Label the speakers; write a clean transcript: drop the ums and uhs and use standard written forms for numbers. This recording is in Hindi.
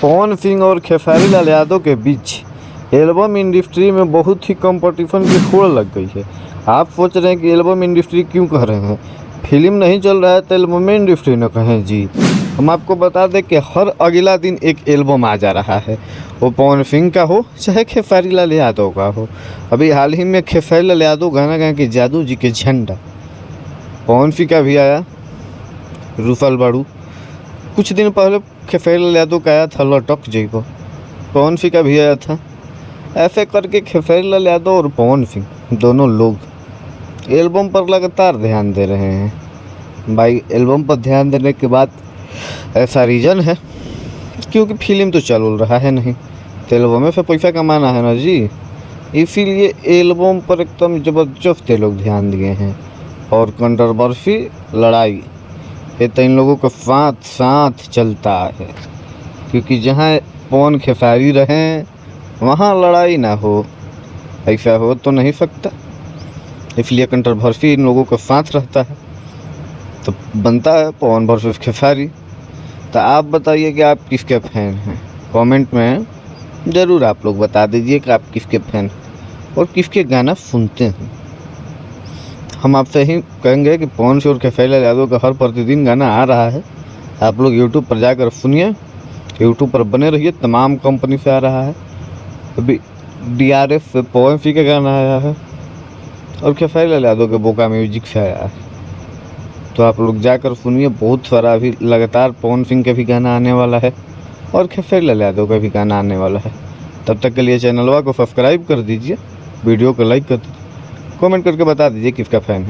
Speaker 1: पवन सिंह और खेसारी लाल यादव के बीच एल्बम इंडस्ट्री में बहुत ही कंपटीशन की होड़ लग गई है। आप सोच रहे हैं कि एल्बम इंडस्ट्री क्यों कह रहे हैं, फिल्म नहीं चल रहा है तो एल्बम इंडस्ट्री न कहें जी। हम आपको बता दें कि हर अगला दिन एक एल्बम आ जा रहा है, वो पवन सिंह का हो चाहे खेसारी लाल यादव का हो। अभी हाल ही में खेसारी लाल यादव गाना गाए कि जादू जी के झंडा, पवन सिंह का भी आया रूफल बाड़ू। कुछ दिन पहले खेसारी लाल यादव का आया था लटक जइबो, पवन सिंह का भी आया था। ऐसे करके खेसारी लाल यादव और पवन सिंह दोनों लोग एल्बम पर लगातार ध्यान दे रहे हैं। भाई एल्बम पर ध्यान देने के बाद ऐसा रीज़न है क्योंकि फिल्म तो चल रहा है नहीं, तो एल्बम में से पैसा कमाना है ना जी, इसीलिए एल्बम पर एकदम ज़बरदस्त लोग ध्यान दिए हैं। और कंट्रोवर्सी लड़ाई ये तो इन लोगों का साथ साथ चलता है, क्योंकि जहाँ पवन खेसारी रहें वहाँ लड़ाई ना हो, ऐसा हो तो नहीं सकता, इसलिए कंट्रोवर्सी इन लोगों का साथ रहता है। तो बनता है पवन वर्सेस खेसारी। तो आप बताइए कि आप किसके फैन हैं, कमेंट में ज़रूर आप लोग बता दीजिए कि आप किसके फैन और किसके गाना सुनते हैं। हम आपसे ही कहेंगे कि पवन सिंह और खेसारी लाल यादव का हर प्रतिदिन गाना आ रहा है, आप लोग यूट्यूब पर जाकर सुनिए, यूट्यूब पर बने रहिए। तमाम कंपनी से आ रहा है, अभी DRF से पवन सिंह का गाना आया है और खेसारी लाल यादव के बोका म्यूजिक से आया है। तो आप लोग जाकर सुनिए, बहुत सारा अभी लगातार पवन सिंह का भी गाना आने वाला है और खेसारी लाल यादव का भी गाना आने वाला है। तब तक के लिए चैनलवा को सब्सक्राइब कर दीजिए, वीडियो को लाइक कर दीजिए, कमेंट करके बता दीजिए किसका फ़ैन है।